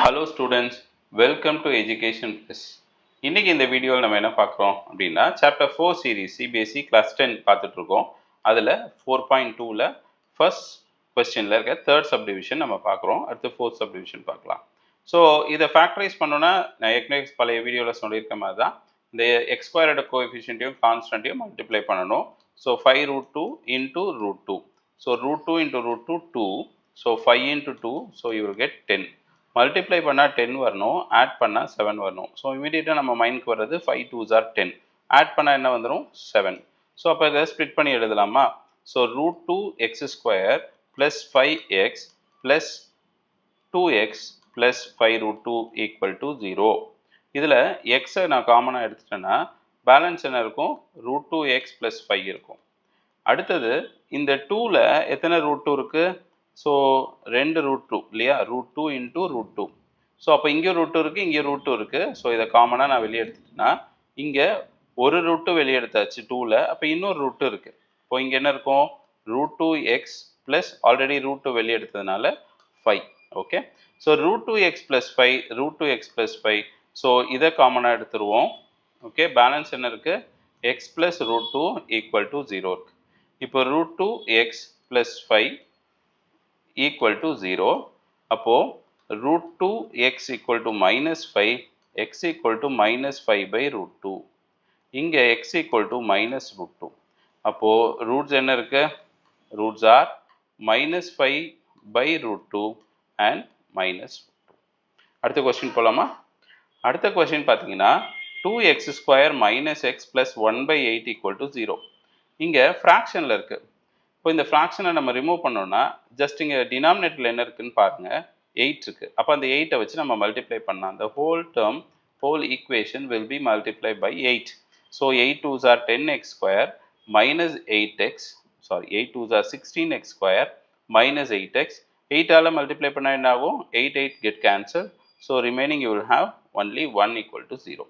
Hello students, welcome to Education Plus. இன்னைக்கு இந்த வீடியோவில் நம்ம என்ன பார்க்குறோம் அப்படின்னா சாப்டர் 4 சீரீஸ் சிபிஎஸ்சி கிளாஸ் 10 பார்த்துட்டு இருக்கோம். அதில் 4.2ல ஃபர்ஸ்ட் கொஸ்டினில் இருக்க தேர்ட் சப்டிவிஷன் நம்ம பார்க்குறோம். அடுத்து ஃபோர்த் சப்டிவிஷன் பார்க்கலாம். ஸோ இதை ஃபேக்டரைஸ் பண்ணோன்னா நான் ஏற்கனவே பழைய வீடியோவில் சொல்லியிருக்க மாதிரி தான் இந்த எக்ஸ் ஸ்கொயரோட கோஎஃபிஷியன்ட்டையும் கான்ஸ்டன்ட்டையும் மல்டிப்ளை பண்ணணும். So 5√2 into √2. So √2 into √2 2. So 5 into 2. So you will get 10. Multiply பண்ணால் 10 வரணும், ஆட் பண்ணால் 7 வரணும். ஸோ இமீடியட்டாக நம்ம மைண்டுக்கு வர்றது 5 2s are 10. ஆட் பண்ணால் என்ன வந்துடும் 7. ஸோ அப்போ இதை ஸ்ப்ளிட் பண்ணி எழுதலாமா? So √2x² plus 5x plus 2x plus 5√2 = 0. இதில் எக்ஸை நான் காமனாக எடுத்துட்டேன்னா பேலன்ஸ் என்ன இருக்கும்? √2x ப்ளஸ் 5 இருக்கும். அடுத்தது இந்த 2ல் எத்தனை √2 இருக்குது? ஸோ 2 √2 இல்லையா? √2 into √2. ஸோ அப்போ இங்கே √2 இருக்குது, இங்கே √2 இருக்குது. ஸோ இதை காமனாக நான் வெளியே எடுத்துட்டேன்னா இங்கே ஒரு √2 வெளியே எடுத்தாச்சு 2ல். அப்போ இன்னொரு √2 இருக்குது. இப்போ இங்கே என்ன இருக்கும்? √2x ப்ளஸ் ஆல்ரெடி √2 வெளியே எடுத்ததுனால 5. Okay, so √2x plus 5, √2x plus 5. So இதை காமனாக எடுத்துருவோம். ஓகே, பேலன்ஸ் என்ன இருக்குது? x ப்ளஸ் √2 = 0 இருக்குது. இப்போ √2x ப்ளஸ் 5 = 0. அப்போ √2x = -5, x = -5/√2. இங்க x = -√2. அப்போ ரூட்ஸ் என்ன இருக்கு? Roots R -5/√2 and -2. அடுத்த क्वेश्चन போலாமா? அடுத்த क्वेश्चन பாத்தீங்கன்னா 2x² - x + 1/8 = 0. இங்க ஃபிராக்ஷன்ல இருக்கு. இப்போ இந்த ஃப்ராக்ஷனை நம்ம ரிமூவ் பண்ணோம்னா ஜஸ்ட் இங்கே டினாமினேட்டரில் என்ன இருக்குன்னு பாருங்க, 8 இருக்கு. அப்போ அந்த 8ஐ வச்சு நம்ம மல்டிப்ளை பண்ணலாம். the whole term, whole equation will be multiplied by 8. So 8 2s are 10x² minus 8x, sorry 8 2s are 16x² minus 8x. 8ஆல் மல்டிப்ளை பண்ணால் என்ன ஆகும்? 8 8 get cancelled. So remaining you will have only 1 = 0.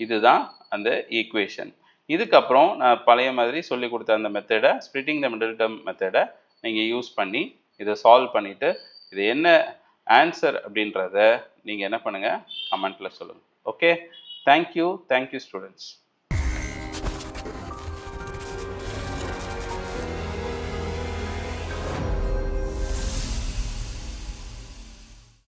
இதுதான் அந்த equation. இதுக்கப்புறம் நான் பழைய மாதிரி சொல்லி கொடுத்த அந்த மெத்தடை, ஸ்ப்ளிட்டிங் த மிடில் டேர்ம் மெத்தடை நீங்கள் யூஸ் பண்ணி இதை சால்வ் பண்ணிவிட்டு இது என்ன ஆன்சர் அப்படின்றத நீங்கள் என்ன பண்ணுங்கள், கமெண்ட்டில் சொல்லுங்கள். Okay, thank you students.